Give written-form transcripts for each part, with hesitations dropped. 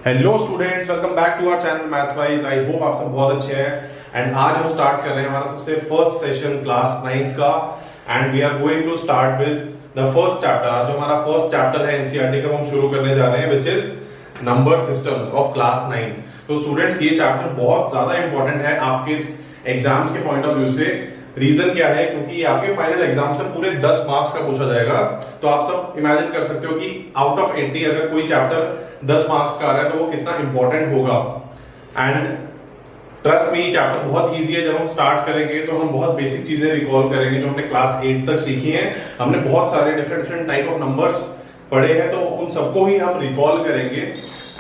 Hello students, welcome back to our channel Mathwise. I hope आप सब बहुत अच्छे हैं। एंड आज हम स्टार्ट कर रहे हैं हमारा सबसे फर्स्ट सेशन क्लास 9th का। And we are going to start with the first chapter. आज जो हमारा फर्स्ट चैप्टर है एनसीईआरटी का, हम शुरू करने जा रहे हैं, which is number systems of class 9। तो स्टूडेंट्स, ये चैप्टर बहुत ज्यादा इंपॉर्टेंट है आपके एग्जाम्स के पॉइंट ऑफ व्यू से। रीजन क्या है? क्योंकि ये आपके फाइनल एग्जाम से पूरे 10 मार्क्स का पूछा जाएगा। तो आप सब इमेजिन कर सकते हो कि आउट ऑफ 80 अगर कोई चैप्टर 10 मार्क्स का आ रहा है तो वो कितना इंपॉर्टेंट होगा। एंड ट्रस्ट मी, चैप्टर बहुत इजी है। जब हम स्टार्ट करेंगे तो हम बहुत बेसिक चीजें रिकॉल करेंगे जो हमने क्लास 8 तक सीखी हैं। हमने बहुत सारे different different type of numbers पढ़े हैं, तो उन सबको ही हम रिकॉल करेंगे।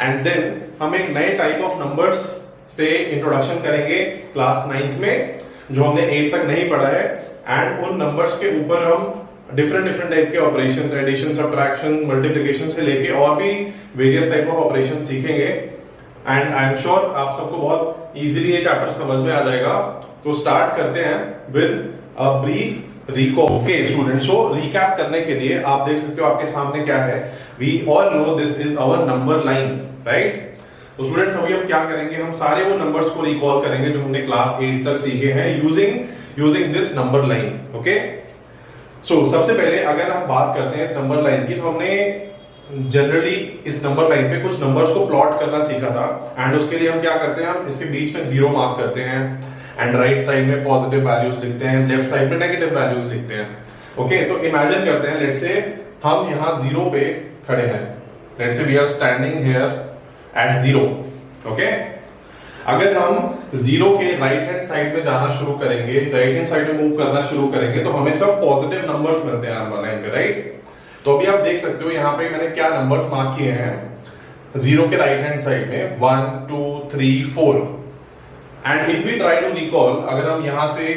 एंड देन हम एक नए टाइप ऑफ नंबर्स से इंट्रोडक्शन करेंगे क्लास 9th में, जो हमने 8 तक नहीं पढ़ा है। एंड उन नंबर्स के ऊपर हम डिफरेंट डिफरेंट टाइप के ऑपरेशन, एडिशन, सब्ट्रैक्शन, मल्टीप्लिकेशन से लेके और भी वेरियस टाइप ऑफ ऑपरेशन सीखेंगे। एंड आई एम श्योर आप सबको बहुत इजीली ये चैप्टर समझ में आ जाएगा। तो स्टार्ट करते हैं with a brief recall. Okay students, so recap करने के लिए आप देख सकते हो आपके सामने क्या है। We all know this is our number line, right? तो स्टूडेंट्स, अभी हम क्या करेंगे, हम सारे वो नंबर्स को रिकॉल करेंगे जो हमने क्लास 8 तक सीखे हैं using this number line. Okay, so सबसे पहले अगर हम बात करते हैं इस नंबर लाइन की, तो हमने जनरली इस नंबर लाइन पे कुछ नंबर्स को प्लॉट करना सीखा था। एंड उसके लिए हम क्या करते हैं, हम इसके बीच में 0 मार्क करते हैं एंड राइट साइड में पॉजिटिव वैल्यूज लिखते हैं, लेफ्ट साइड में नेगेटिव वैल्यूज लिखते हैं। ओके, तो इमेजिन करते हैं, लेट्स से हम यहाँ 0 पे खड़े हैं। Let's say we are standing here at 0। Okay, अगर हम 0 के राइट हैंड साइड में जाना शुरू करेंगे, राइट हैंड साइड में मूव करना शुरू करेंगे, तो हमें सब पॉजिटिव नंबर्स मिलते हैं नंबर लाइन पे, राइट? तो अभी आप देख सकते हो यहाँ पे मैंने क्या नंबर्स मार्क किए हैं 0 के राइट हैंड साइड में, 1 2 3 4। And if we try to recall, अगर हम यहां से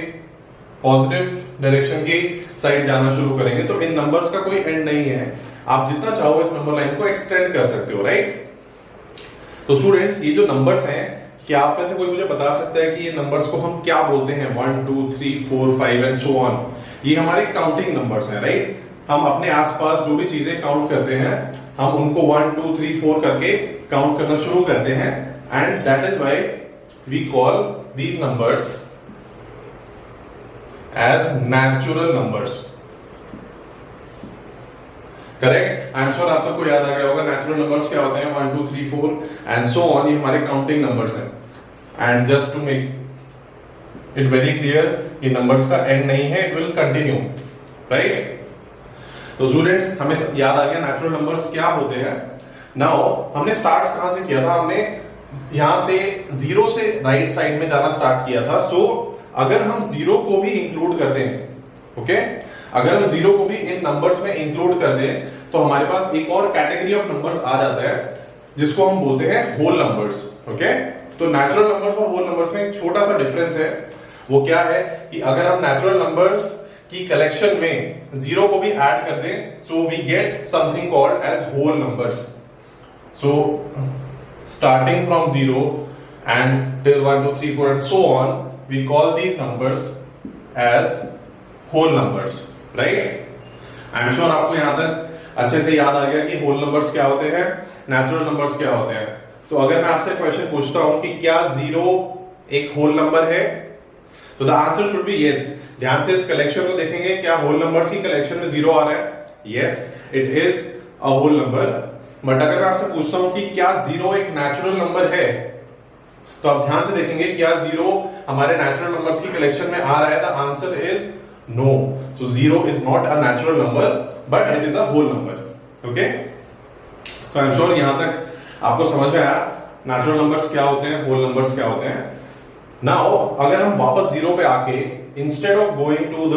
पॉजिटिव डायरेक्शन की साइड जाना शुरू करेंगे तो इन नंबर्स का कोई एंड नहीं है। आप जितना चाहो इस नंबर लाइन को एक्सटेंड कर सकते हो, राइट? तो स्टूडेंट्स, ये जो नंबर्स हैं, क्या आप में से कोई मुझे बता सकता है कि ये नंबर्स को हम क्या बोलते हैं? 1 2 3 4 5 एंड सो ऑन। ये हमारे काउंटिंग नंबर्स हैं, राइट? हम अपने आसपास जो भी चीजें काउंट करते हैं, हम उनको 1 2 3 4 करके काउंट करना शुरू करते हैं। And that is why we call these numbers as natural numbers. Correct? I am sure आप सबको याद आ गया होगा नेचुरल नंबर्स क्या होते हैं। 1 2 3 4 एंड सो ऑन, ये हमारे काउंटिंग नंबर्स हैं। And just to make it very clear, ये नंबर्स का एंड नहीं है, इट विल कंटिन्यू, राइट? तो स्टूडेंट्स, हमें याद आ गया नेचुरल नंबर्स क्या होते हैं। नाउ हमने स्टार्ट कहां से किया था? हमने यहां से 0 से राइट साइड में जाना स्टार्ट किया था। सो अगर हम 0 को भी इंक्लूड कर दें, ओके, अगर हम 0 को भी इन नंबर्स में इंक्लूड कर दें, तो हमारे पास एक और कैटेगरी ऑफ नंबर्स आ जाता है जिसको हम बोलते हैं होल नंबर्स। ओके, तो नेचुरल नंबर्स और होल नंबर्स में एक छोटा सा डिफरेंस है। वो क्या है कि अगर हम नेचुरल नंबर्स की कलेक्शन में 0 को भी ऐड कर दें, so we get something called as whole numbers. So starting from 0 and till 1 2 3 4 and so on, we call these numbers as whole numbers, right? I am sure आपको यहां तक अच्छे से याद आ गया कि होल नंबर्स क्या होते हैं, नेचुरल नंबर्स क्या होते हैं। तो अगर मैं आपसे क्वेश्चन पूछता हूं कि क्या 0 एक होल नंबर है, तो the answer should be yes. ध्यान से इस कलेक्शन को देखेंगे, क्या होल नंबर्स की कलेक्शन में 0 आ रहा है? Yes, it is a whole number. But अगर मैं आपसे पूछता हूं कि क्या 0 एक नेचुरल नंबर है, तो आप ध्यान से देखेंगे, क्या 0 हमारे नेचुरल नंबर्स की कलेक्शन में आ रहा है? The answer is no. So 0 is not a natural number, but it is a whole number. Okay? तो आई एम श्योर यहां तक आपको समझ में आया नेचुरल नंबर्स क्या होते हैं, होल नंबर्स क्या होते हैं। नाउ अगर हम वापस 0 पे आके instead of going to the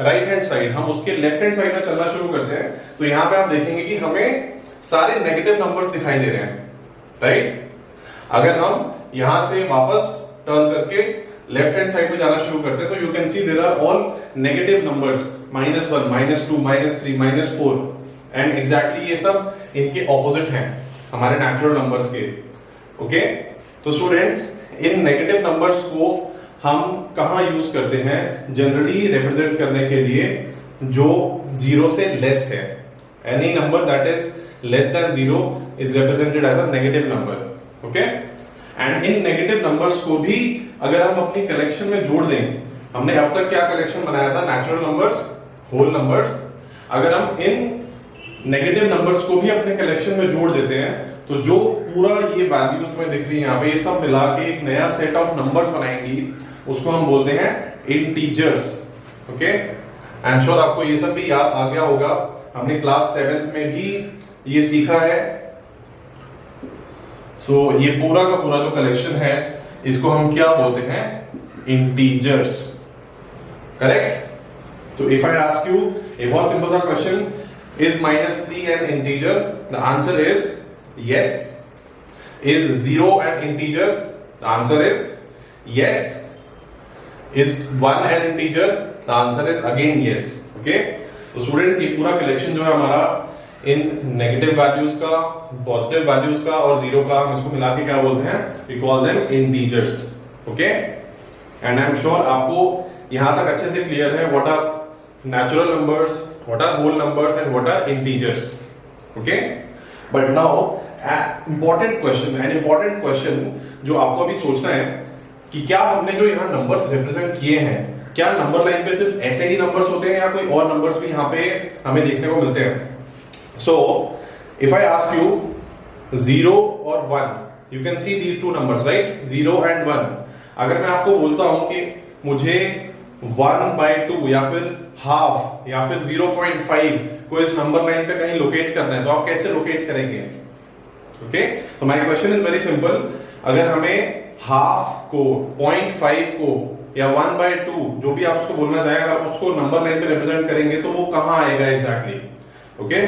right hand side, हम उसके लेफ्ट हैंड साइड में चलना शुरू करते हैं, तो यहां पे आप देखेंगे कि हमें सारे नेगेटिव नंबर्स दिखाई दे रहे हैं, राइट? अगर हम यहां से वापस टर्न करके लेफ्ट हैंड साइड में जाना शुरू करते हैं, तो you can see there are all negative numbers, -1 -2 -3 -4। And exactly ये सब इनके ऑपोजिट हैं हमारे नेचुरल नंबर्स के। ओके, तो स्टूडेंट्स, इन नेगेटिव नंबर्स को हम कहां यूज करते हैं? जनरली रिप्रेजेंट करने के लिए जो 0 से लेस है। Any number that is less than 0 is represented as a negative number. Okay? And in negative numbers को भी अगर हम अपनी कलेक्शन में जोड़ दें, हमने अब तक क्या कलेक्शन बनाया था, नेचुरल नंबर्स, होल नंबर्स, अगर हम इन नेगेटिव नंबर्स को भी अपने कलेक्शन में जोड़ देते हैं तो जो पूरा ये वैल्यूज में दिख रही है यहाँ पे, ये सब मिला के एक नया सेट ऑफ नंबर्स बनाएंगी, उसको हम बोलते हैं integers. Okay, I am sure आपको ये सब भी याद आ गया होगा, हमने क्लास 7th में भी ये सीखा है. सो ये पूरा का पूरा जो कलेक्शन है इसको हम क्या बोलते हैं, इंटीजर्स. करेक्ट? तो if I ask U A बहुत सिंपल सा question, is -3 N integer? The answer is yes. Is 0 an integer? The answer is yes. Is 1 an integer? The answer is again yes. Okay? तो students ये पूरा collection जो है हमारा इन negative values का, positive values का और जीरो का, हम इसको मिला के क्या बोलते हैं, we call them integers. Okay? And I am sure आपको यहां तक अच्छे से क्लियर है what are natural numbers, what are whole numbers and what are integers. Okay? But now important question जो आपको अभी सोचना है कि क्या हमने जो यहाँ नंबर्स रिप्रेजेंट किए हैं, क्या नंबर लाइन पे सिर्फ ऐसे ही नंबर्स होते हैं या कोई और नंबर्स भी यहाँ पे हमें देखने को मिलते हैं. So if I ask you 0 और 1, you can see these two numbers, right, 0 and 1. अगर मैं आपको बोलता हूं कि मुझे 1/2 या फिर हाफ या फिर 0.5 को इस नंबर लाइन पे कहीं लोकेट करना है, तो आप कैसे लोकेट करेंगे? ओके, तो my question is very simple. अगर हमें हाफ को, 0.5 को या 1/2 जो भी आप उसको बोलना चाहें, अगर आप उसको नंबर लाइन पे रिप्रेजेंट करेंगे तो वो कहां आएगा exactly? Okay,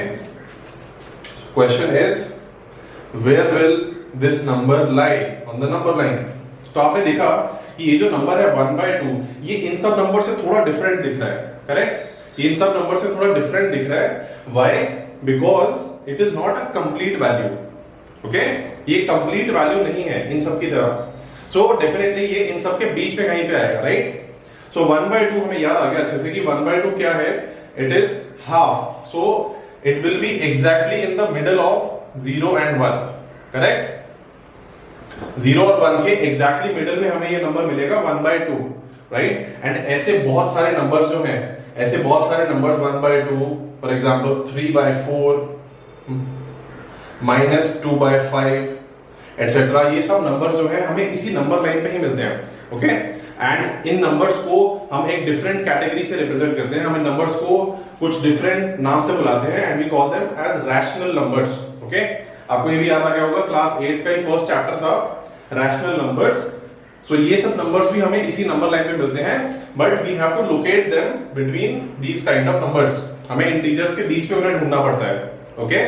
question is where will this number lie on the number line. तो आपने देखा कि ये जो नंबर है 1/2, ये इन सब नंबर से थोड़ा डिफरेंट दिख रहा है. करेक्ट? ये इन सब नंबर से थोड़ा डिफरेंट दिख रहा है. Why? Because it is not a complete value. Okay, ये कंप्लीट वैल्यू नहीं है इन सब की तरह. सो डेफिनेटली ये इन सब के बीच में कहीं पे आएगा, राइट? सो 1/2 हमें याद आ गया अच्छे से कि 1/2 क्या है, it is half. So it will be exactly in the middle of 0 and 1. Correct? 0 और 1 के एग्जैक्टली मिडल में हमें ये नंबर मिलेगा 1/2, राइट? एंड ऐसे बहुत सारे नंबर्स जो हैं, ऐसे बहुत सारे नंबर्स 1/2, फॉर एग्जाम्पल 3/4, -2/5 एटसेट्रा, ये सब नंबर्स जो है हमें इसी नंबर लाइन पे ही मिलते हैं. ओके, एंड इन नंबर्स को हम एक डिफरेंट कैटेगरी से रिप्रेजेंट करते हैं. हम इन नंबर्स को कुछ डिफरेंट नाम से बुलाते हैं and we call them as rational numbers. Okay, आपको ये भी याद आ गया होगा, क्लास 8 का ही फर्स्ट चैप्टर था रैशनल नंबर्स. सो ये सब नंबर्स भी हमें इसी नंबर लाइन पे मिलते हैं, but we have to locate them between these kind of numbers. हमें इंटीजर्स के बीच में उन्हें ढूंढना पड़ता है. ओके,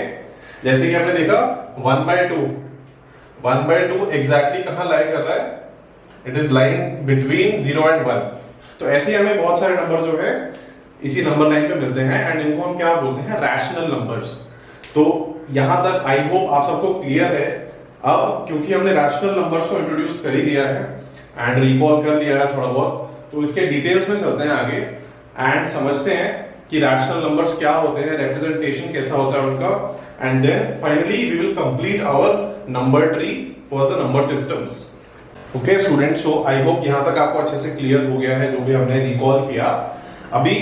जैसे कि हमने देखा 1/2 एग्जैक्टली कहां लाई कर रहा है, it is line between 0 and 1. तो ऐसे ही हमें बहुत सारे नंबर जो है इसी नंबर लाइन पे मिलते हैं एंड इनको हम क्या बोलते हैं, रैशनल नंबर्स. तो यहां तक आई होप आप सबको क्लियर है. अब क्योंकि हमने रैशनल नंबर्स को इंट्रोड्यूस कर ही दिया है एंड रिकॉल कर लिया है थोड़ा बहुत, तो इसके डिटेल्स में चलते हैं आगे एंड समझते हैं कि रैशनल नंबर्स क्या होते हैं, रिप्रेजेंटेशन कैसा होता है उनका, and then finally we will complete our number tree for the number systems. Okay students, so I hope यहां तक आपको अच्छे से क्लियर हो गया है जो भी हमने रिकॉल किया. अभी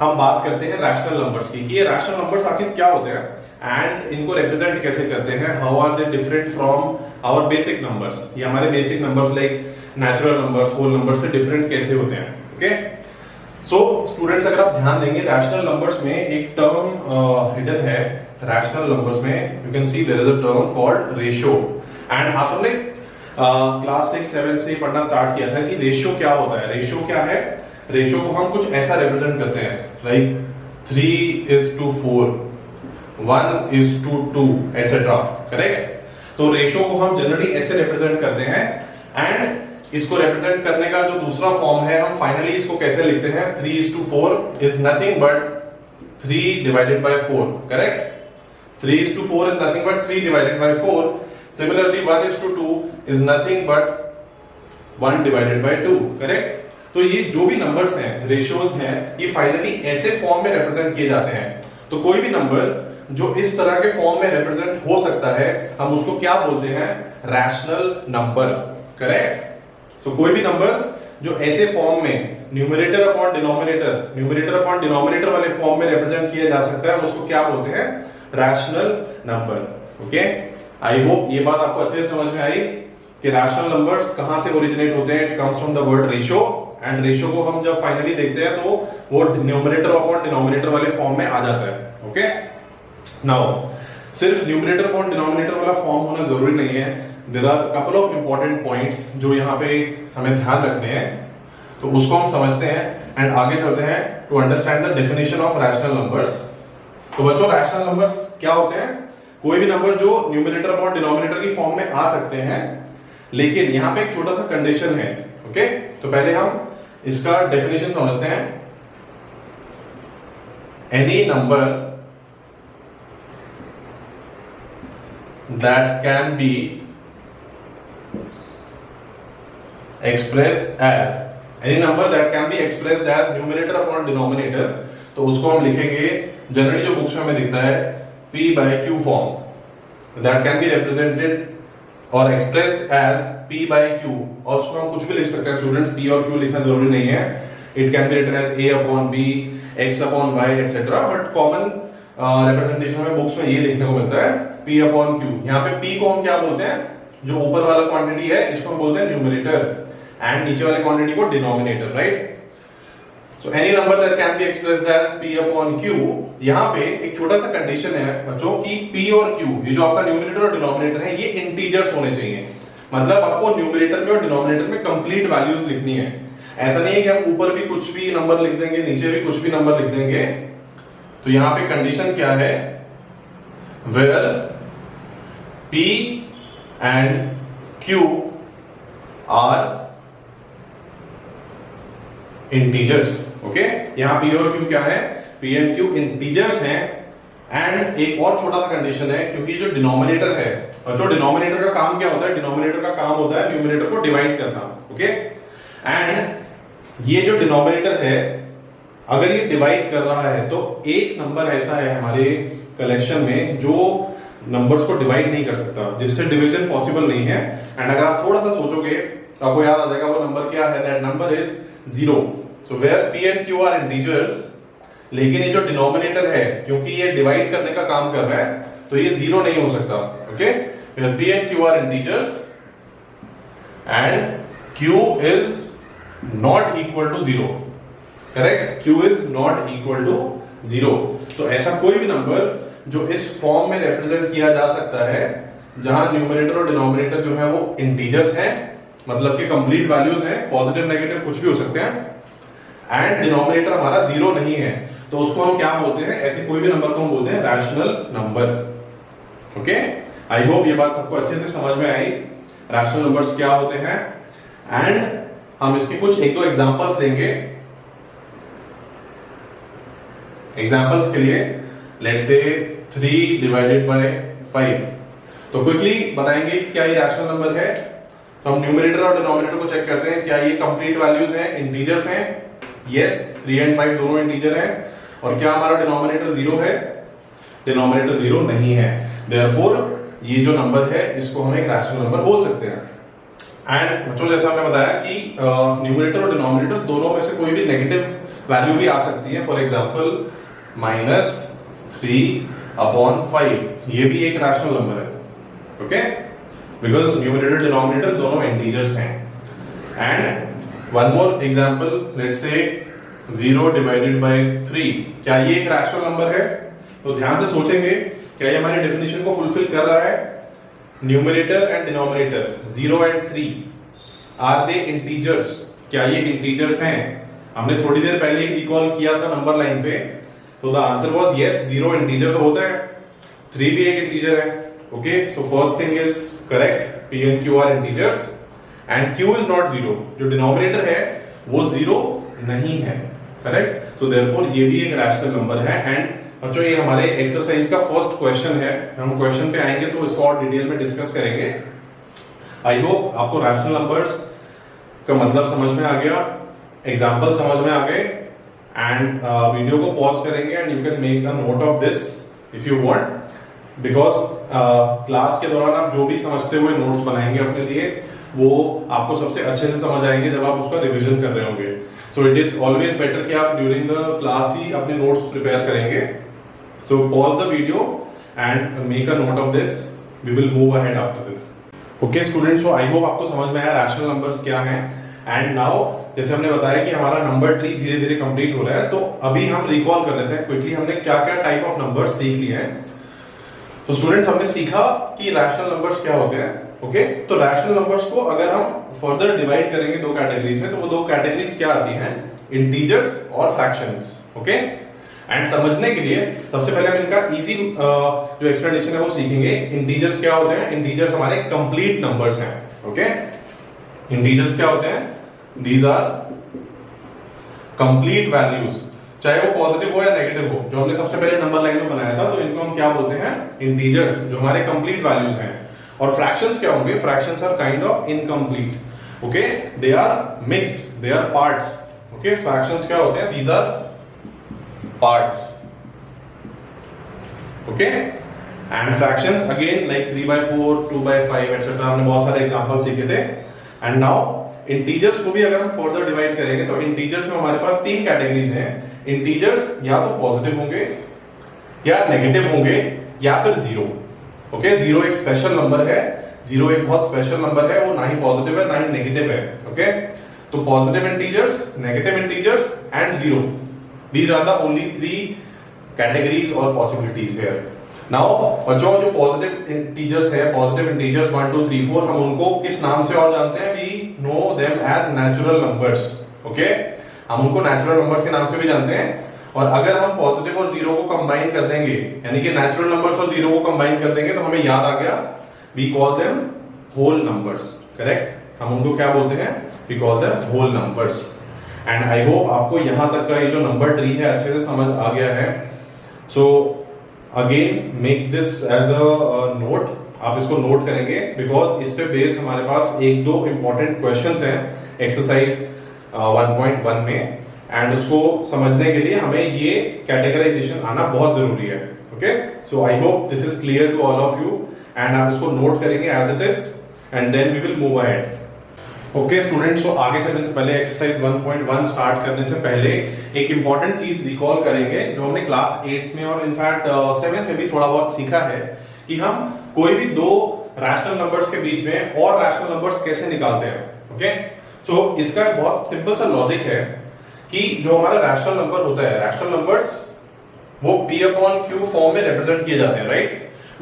हम बात करते हैं रैशनल नंबर्स की कि ये रैशनल नंबर्स आखिर क्या होते हैं एंड इनको रिप्रेजेंट कैसे करते हैं, how are they different from our basic numbers. ये हमारे basic numbers like natural numbers, whole numbers से डिफरेंट कैसे होते हैं. ओके, सो स्टूडेंट्स अगर आप ध्यान देंगे रैशनल नंबर्स में एक टर्म हिडन है. रैशनल नंबर्स में you can see there is a term called ratio. And आप सबने क्लास 6, 7 से पढ़ना स्टार्ट किया था कि रेशियो क्या होता है. रेशियो क्या है? रेशियो को हम कुछ ऐसा रिप्रेजेंट करते हैं लाइक 3:4, 1:2 एटसेट्रा. करेक्ट? तो रेशियो को हम जनरली ऐसे रिप्रेजेंट करते हैं एंड इसको रिप्रेजेंट करने का जो दूसरा फॉर्म है, हम फाइनली इसको कैसे लिखते हैं, 3:4 is nothing but 3/4. Correct? 3:4 is nothing but 3/4. Similarly, 1:2 is nothing but 1/2. Correct? तो ये जो भी नंबर्स हैं, रेशियोज हैं, ये फाइनली ऐसे फॉर्म में रिप्रेजेंट किए जाते हैं. तो कोई भी नंबर जो इस तरह के फॉर्म में रिप्रेजेंट हो सकता है हम उसको क्या बोलते हैं, रैशनल नंबर। करेक्ट। तो कोई भी नंबर जो ऐसे फॉर्म में न्यूमरेटर अपॉन डिनोमिनेटर वाले फॉर्म में रिप्रेजेंट किया जा सकता है उसको क्या बोलते हैं, rational number. Okay, I hope ये बात आपको अच्छे से समझ में आई कि रैशनल नंबर्स कहां से ओरिजिनेट होते हैं। It comes from the word ratio, and ratio को हम जब फाइनली देखते हैं तो वो न्यूमरेटर अपॉन डिनोमिनेटर वाले फॉर्म में आ जाता है। ओके, नाउ सिर्फ न्यूमरेटर अपॉन डिनोमिनेटर वाला फॉर्म होना जरूरी नहीं है। There are couple of important points जो यहाँ पे हमें ध्यान रखने हैं, तो उसको हम समझते हैं एंड आगे चलते हैं to understand the definition of rational numbers. तो बच्चों, रैशनल नंबर्स क्या होते हैं, कोई भी नंबर जो न्यूमरेटर अपॉन डिनोमिनेटर की फॉर्म में आ सकते हैं, लेकिन यहां पे एक छोटा सा कंडीशन है। ओके, तो पहले हम इसका डेफिनेशन समझते हैं। Any number that can B expressed as any number that can be expressed as numerator upon denominator, तो उसको हम लिखेंगे जनरली जो बुक्स में हमें दिखता है p by q form, that can be represented और expressed as p by q, और उसको हम कुछ भी लिख सकते हैं स्टूडेंट्स, p और q लिखना जरूरी नहीं है। it can be written as a upon b, x upon y etc, but common representation में बुक्स में ये देखने को मिलता है p upon q। यहाँ पे p को हम क्या बोलते हैं, जो ऊपर वाला क्वांटिटी है इसको हम बोलते हैं न्यूमरेटर, एंड नीचे वाले क्वांटिटी को denominator, right. So any number that can be expressed as p upon q, यहां पे एक छोटा सा कंडीशन है बच्चों कि p और q, ये जो आपका न्यूमरेटर और डिनोमिनेटर है, ये इंटीजर्स होने चाहिए। मतलब आपको न्यूमरेटर में और डिनोमिनेटर में कंप्लीट वैल्यूज लिखनी है। ऐसा नहीं है कि हम ऊपर भी कुछ भी नंबर लिख देंगे, नीचे भी कुछ भी नंबर लिख देंगे। तो यहां पे कंडीशन क्या है, where p and q are integers. Okay, यहां p और q क्या है, p एंड q इंटीजर्स हैं। एंड एक और छोटा सा कंडीशन है, क्योंकि जो डिनोमिनेटर है, और जो डिनोमिनेटर का काम क्या होता है, डिनोमिनेटर का काम होता है न्यूमरेटर को डिवाइड करना। ओके, एंड ये जो डिनोमिनेटर है अगर ये डिवाइड कर रहा है तो एक नंबर ऐसा है हमारे कलेक्शन में जो नंबर्स को डिवाइड नहीं कर सकता, जिससे डिवीजन पॉसिबल नहीं है। एंड अगर आप थोड़ा सा सोचोगे तो आपको याद आ जाएगा वो नंबर क्या है, that number is 0। So where p and q are integers, लेकिन ये जो डिनोमिनेटर है क्योंकि ये डिवाइड करने का काम कर रहा है तो ये 0 नहीं हो सकता। Okay, where p and q are integers and q is not equal to 0। Correct, q is not equal to 0। तो ऐसा कोई भी नंबर जो इस फॉर्म में रिप्रेजेंट किया जा सकता है जहां न्यूमरेटर और डिनोमिनेटर जो है वो इंटीजर्स हैं, मतलब कि कंप्लीट वैल्यूज हैं, पॉजिटिव नेगेटिव कुछ भी हो सकते हैं, एंड डिनोमिनेटर हमारा 0 नहीं है, तो उसको हम क्या बोलते हैं, ऐसे कोई भी नंबर को हम बोलते हैं rational number. Okay, I hope ये बात सबको अच्छे से समझ में आई, रैशनल नंबर्स क्या होते हैं। एंड हम इसके कुछ एक दो एग्जांपल्स लेंगे। एग्जांपल्स के लिए लेट्स से 3 डिवाइडेड बाय 5, तो क्विकली बताएंगे क्या ये रैशनल नंबर है। तो हम न्यूमरेटर और डिनोमिनेटर को चेक करते हैं, क्या ये कंप्लीट वैल्यूज हैं, इंटीजर्स हैं। यस, 3 एंड 5 दोनों इंटीजर हैं। और क्या हमारा डिनोमिनेटर 0 है, डिनोमिनेटर 0 नहीं है। देयरफॉर ये जो नंबर है इसको हम एक रैशनल नंबर बोल सकते हैं। एंड बच्चों, जैसा हमने बताया कि न्यूमरेटर और डिनोमिनेटर दोनों में से कोई भी नेगेटिव वैल्यू भी आ सकती है। फॉर एग्जाम्पल -3/5, ये भी एक रैशनल नंबर है। ओके, बिकॉज न्यूमरेटर डिनोमिनेटर दोनों इंटीजर्स हैं। And one more example, let's say 0 divided by 3, क्या ये एक रैशनल नंबर है? तो ध्यान से सोचेंगे, क्या ये हमारी डेफिनेशन को फुलफिल कर रहा है? Numerator and denominator 0 and 3, are they integers? क्या ये इंटीजर्स हैं? हमने थोड़ी देर पहले ही रिकॉल किया था नंबर लाइन पे, तो the answer was yes, 0 integer तो होता है, 3 भी एक इंटीजर है। Okay, so first thing is correct, p and q are integers and q is not 0, जो डिनोमिनेटर है वो 0 नहीं है। करेक्ट, सो देयरफॉर ये भी एक रैशनल नंबर है। एंड बच्चों, ये हमारे एक्सरसाइज का फर्स्ट क्वेश्चन है। हम क्वेश्चन पे आएंगे तो इसको और डिटेल में डिस्कस करेंगे। आई होप आपको रैशनल नंबर्स का मतलब समझ में आ गया, एग्जाम्पल समझ में आ गए। एंड वीडियो को पॉज करेंगे and you can make a note of this if you want, because class के दौरान आप जो भी समझते हुए नोट्स बनाएंगे अपने लिए, वो आपको सबसे अच्छे से समझ आएंगे जब आप उसका रिवीजन कर रहे होंगे। So it is always better कि आप ड्यूरिंग द क्लास ही अपने नोट्स प्रिपेयर करेंगे। So pause the video and make a note of this, we will move ahead after this. Okay students, so I hope आपको समझ में आया rational numbers क्या हैं। एंड नाउ जैसे हमने बताया कि हमारा नंबर ट्री धीरे धीरे कंप्लीट हो रहा है, तो अभी हम रिकॉल कर लेते हैं क्विकली हमने क्या क्या टाइप ऑफ नंबर्स सीख लिए हैं। तो स्टूडेंट्स, हमने सीखा कि रैशनल नंबर्स क्या होते हैं। ओके, तो रैशनल नंबर्स को अगर हम फर्दर डिवाइड करेंगे दो कैटेगरीज में, तो वो दो कैटेगरीज क्या आती हैं, इंटीजर्स और फ्रैक्शंस। ओके, एंड समझने के लिए सबसे पहले हम इनका इजी जो एक्सप्लेनेशन है वो सीखेंगे। इंटीजर्स क्या होते हैं? इंटीजर्स हमारे कंप्लीट नंबर्स हैं। ओके, इंटीजर्स क्या होते हैं? दीज आर कंप्लीट वैल्यूज, चाहे वो पॉजिटिव हो या नेगेटिव हो। जो हमने सबसे पहले नंबर लाइन में बनाया था, तो इनको हम क्या बोलते हैं? इंटीजर्स, जो हमारे कंप्लीट वैल्यूज हैं। और फ्रैक्शंस क्या होंगे? Fractions are kind of incomplete. Okay, they are mixed, they are parts. Okay, fractions क्या होते हैं? These are parts. Okay, and fractions again like 3/4, 2/5 etcetera, हमने बहुत सारे एग्जांपल सीखे थे। एंड नाउ इंटीजर्स को भी अगर हम फर्दर डिवाइड करेंगे, तो इंटीजर्स में हमारे पास तीन कैटेगरीज हैं। इंटीजर्स या तो पॉजिटिव होंगे, या नेगेटिव होंगे, या फिर जीरो। ओके, जीरो एक स्पेशल नंबर है, जीरो एक बहुत स्पेशल नंबर है, वो ना ही पॉजिटिव है ना ही नेगेटिव है। ओके, तो positive integers, negative integers and zero, these are the only three categories और पॉसिबिलिटीज है। नाउ और जो पॉजिटिव इंटीजर्स है, पॉजिटिव इंटीजर्स 1 2 3 4, हम उनको किस नाम से और जानते हैं? We know them as natural numbers. Okay, हम उनको नेचुरल नंबर्स के नाम से भी जानते हैं। और अगर हम पॉजिटिव और जीरो को कंबाइन कर देंगे, यानी कि नेचुरल नंबर्स और जीरो को कंबाइन कर देंगे, तो हमें याद आ गया, we call them whole numbers. Correct, हम उनको क्या बोलते हैं? We call them whole numbers. And I hope आपको यहां तक का ये जो नंबर ट्री है अच्छे से समझ आ गया है। So again make this as a note, आप इसको नोट करेंगे, बिकॉज इस पे बेस्ड हमारे पास एक दो इंपॉर्टेंट क्वेश्चंस हैं एक्सरसाइज 1.1 में, एंड उसको समझने के लिए हमें ये कैटेगराइजेशन आना बहुत जरूरी है। Okay, so I hope this is clear to all of you, and आप इसको नोट करेंगे as it is, and then we will move ahead. Okay students, तो आगे चलने से पहले, एक्सरसाइज 1.1 स्टार्ट करने से पहले एक इंपॉर्टेंट चीज रिकॉल करेंगे, जो हमने क्लास 8 में और इनफैक्ट 7th में भी थोड़ा बहुत सीखा है, कि हम कोई भी दो रैशनल नंबर्स के बीच में और रैशनल नंबर्स कैसे निकालते हैं। ओके, सो इसका बहुत सिंपल सा लॉजिक है कि जो हमारा रैशनल नंबर होता है, रैशनल नंबर्स वो P/Q फॉर्म में रिप्रेजेंट किए जाते हैं, राइट?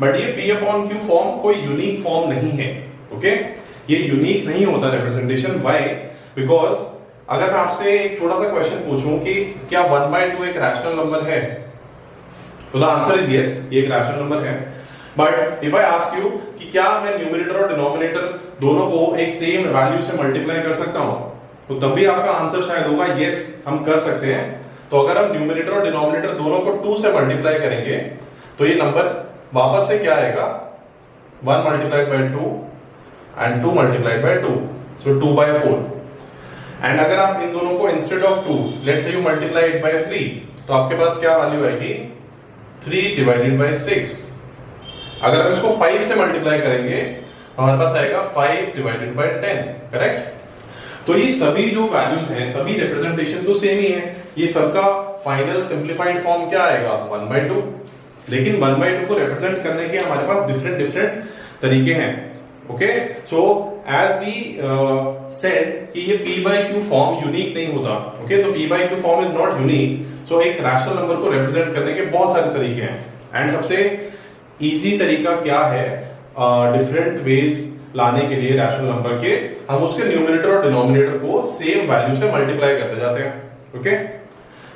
बट ये P/Q फॉर्म कोई यूनिक फॉर्म नहीं है। ओके, ये यूनिक नहीं होता रिप्रेजेंटेशन। व्हाई? बिकॉज अगर मैं आपसे एक छोटा सा क्वेश्चन पूछूं कि क्या 1/2 एक रैशनल नंबर है, तो द आंसर इज यस, ये एक रैशनल नंबर है। But if I ask you कि क्या मैं न्यूमरेटर और डिनोमिनेटर दोनों को एक सेम वैल्यू से मल्टीप्लाई कर सकता हूं, तो तब भी आपका आंसर शायद होगा यस, हम कर सकते हैं। तो अगर हम न्यूमरेटर और डिनोमिनेटर दोनों को 2 से मल्टीप्लाई करेंगे, तो ये नंबर वापस से क्या आएगा? 1 multiplied by 2 and 2 multiplied by 2, so 2/4। And अगर आप इन दोनों को instead of 2, let's say you multiply it bye 3, तो आपके पास क्या वैल्यू आएगी? 3 डिवाइडेड बाय 6। अगर हम इसको 5 से मल्टीप्लाई करेंगे, तो हमारे पास आएगा 5 डिवाइडेड बाय 10। करेक्ट? तो ये सभी जो वैल्यूज हैं, सभी रिप्रेजेंटेशन तो सेम ही है, ये सबका फाइनल सिंप्लीफाइड फॉर्म क्या आएगा? 1/2। लेकिन 1/2 को रिप्रेजेंट करने के हमारे पास डिफरेंट तरीके हैं। Okay, so as we said कि ये P/Q फॉर्म यूनिक नहीं होता। ओके, तो P/Q form is not unique. So एक रैशनल नंबर को रिप्रेजेंट करने के बहुत सारे तरीके हैं, एंड सबसे इजी तरीका क्या है डिफरेंट वेज लाने के लिए रैशनल नंबर के, हम उसके न्यूमरेटर और डिनोमिनेटर को सेम वैल्यू से मल्टीप्लाई करते जाते हैं। ओके,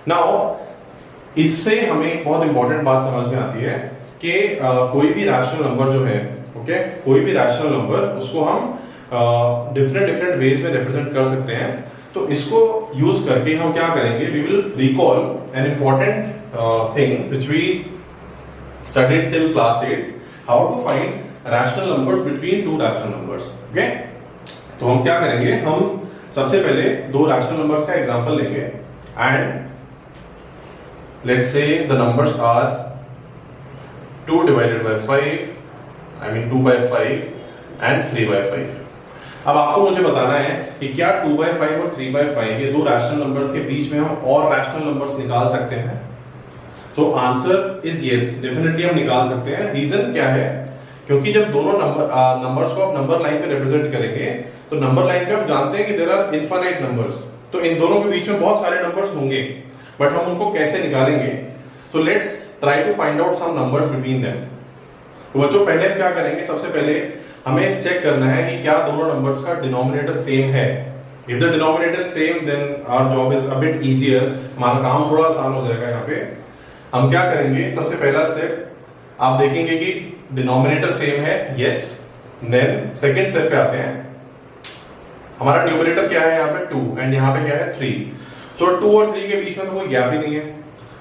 नाउ इससे हमें एक बहुत इंपॉर्टेंट बात समझ में आती है कि कोई भी रैशनल नंबर जो है, ओके, कोई भी रैशनल नंबर, उसको हम डिफरेंट वेज में रिप्रेजेंट कर सकते हैं। तो इसको यूज करके हम क्या करेंगे? We will recall an important thing which we studied till class 8, how to find rational numbers between two rational numbers. Okay, तो हम क्या करेंगे? हम सबसे पहले दो रैशनल नंबर्स का एग्जांपल लेंगे, and let's say the numbers are 2 divided by 5, I mean 2 by 5 and 3 by 5। अब आपको मुझे बताना है कि क्या 2 by 5 और 3 by 5 ये दो रैशनल नंबर्स के बीच में हम और रैशनल नंबर्स निकाल सकते हैं। तो आंसर इज यस, डेफिनेटली हम निकाल सकते हैं। रीजन क्या है? क्योंकि जब दोनों नंबर्स को आप नंबर लाइन पे रिप्रेजेंट करेंगे तो नंबर लाइन पे हम जानते हैं कि देयर आर इनफाइनाइट नंबर्स, तो इन दोनों के बीच में बहुत सारे नंबर्स होंगे, बट हम उनको कैसे निकालेंगे? So let's try to find out some numbers between them. तो बच्चों पहले हम क्या करेंगे, सबसे पहले हमें चेक करना है कि क्या दोनों नंबर्स का डिनोमिनेटर सेम है। If the denominator same then our job is a bit easier, हमारा काम थोड़ा आसान हो जाएगा। यहाँ पे हम क्या करेंगे, सबसे पहला स्टेप आप देखेंगे कि डिनोमिनेटर सेम है, यस। देन सेकंड स्टेप पे आते हैं, हमारा न्यूमरेटर क्या है यहाँ पे 2 एंड यहाँ पे क्या है 3। सो 2 और 3 के बीच में तो कोई गैप ही नहीं है।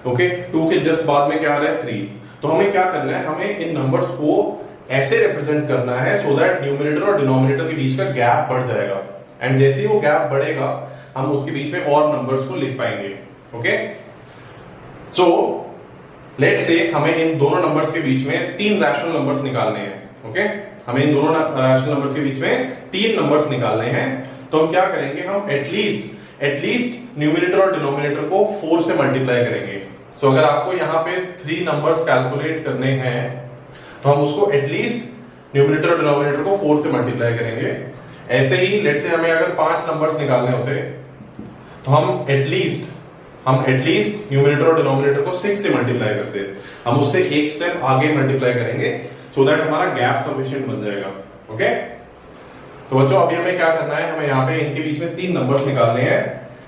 ओके, 2 के जस्ट बाद में क्या आ रहा है 3। तो हमें क्या करना है, हमें इन नंबर्स को ऐसे रिप्रेजेंट करना है सो दैट न्यूमरेटर और डिनोमिनेटर के बीच का गैप बढ़ जाएगा, एंड जैसे ही वो गैप बढ़ेगा हम उसके बीच में और नंबर्स को लिख पाएंगे। ओके, सो लेट्स से हमें इन दोनों नंबर्स के बीच में 3 रैशनल नंबर्स निकालने हैं। ओके, हमें इन दोनों रैशनल नंबर्स के बीच में 3 नंबर्स निकालने हैं। तो हम क्या करेंगे, हम एटलीस्ट न्यूमरेटर और डिनोमिनेटर को 4 से मल्टीप्लाई करेंगे। सो अगर आपको यहाँ पे 3 नंबर्स कैलकुलेट करने हैं तो हम उसको एटलीस्ट न्यूमरेटर और डिनोमिनेटर को 4 से मल्टीप्लाई करेंगे। ऐसे ही लेट से हमें अगर 5 नंबर्स निकालने होते तो हम एटलीस्ट न्यूमरेटर और डिनोमिनेटर को 6 से मल्टीप्लाई करते, हम उससे एक स्टेप आगे मल्टीप्लाई करेंगे सो दैट हमारा गैप सफिशिएंट बन जाएगा। ओके, तो बच्चों अभी हमें क्या करना है, हमें यहाँ पे इनके बीच में 3 नंबर्स निकालने हैं।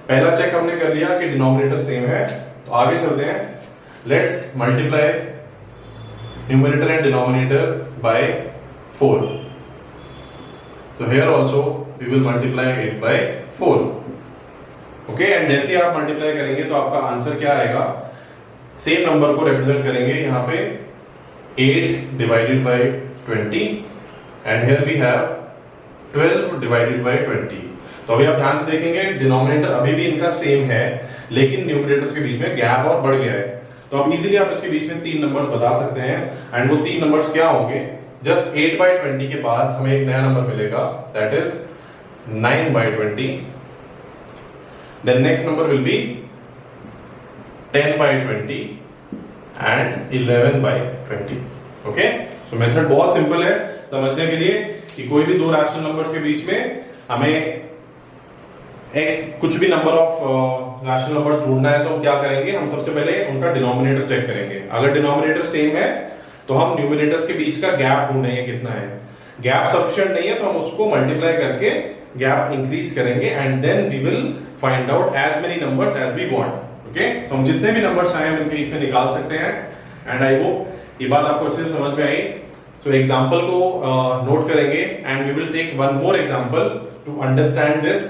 पहला चेक हमने कर लिया कि डिनोमिनेटर सेम है, तो आगे चलते हैं। Let's multiply numerator and denominator by 4। तो here also we will multiply it by 4। Okay, and जैसे ही आप मल्टीप्लाई करेंगे तो आपका आंसर क्या आएगा, सेम नंबर को रिप्रेजेंट करेंगे यहाँ पे 8 divided by 20 and here we have 12 divided by 20। तो अभी आप ध्यान से देखेंगे डिनोमिनेटर अभी भी इनका सेम है, लेकिन न्यूमरेटर्स के बीच में गैप और बढ़ गया है। तो अब इजीली आप इसके बीच में 3 नंबर्स बता सकते हैं, एंड वो 3 नंबर्स क्या होंगे, जस्ट 8 बाय 20 के बाद हमें एक नया नंबर मिलेगा, that is 9 by 20। Then next number will be 10 by 20 and 11 by 20. Okay? So method बहुत सिंपल है समझने के लिए कि कोई भी दो रैशनल नंबर्स के बीच में हमें एक कुछ भी नंबर ऑफ रैशनल नंबर्स ढूंढना है तो हम क्या करेंगे, हम सबसे पहले उनका डिनोमिनेटर चेक करेंगे। अगर डिनोमिनेटर सेम है तो हम न्यूमरेटर्स के बीच का गैप ढूंढेंगे कितना है। गैप सफिशिएंट नहीं है तो हम उसको मल्टीप्लाई करके गैप इंक्रीज करेंगे, and then we will find out as many numbers as we want. Okay, तो हम जितने भी नंबर्स चाहें हम इनके बीच में निकाल सकते हैं, एंड आई होप ये बात आपको अच्छे से समझ में आई। तो एग्जाम्पल को नोट करेंगे and we will take one more example to understand this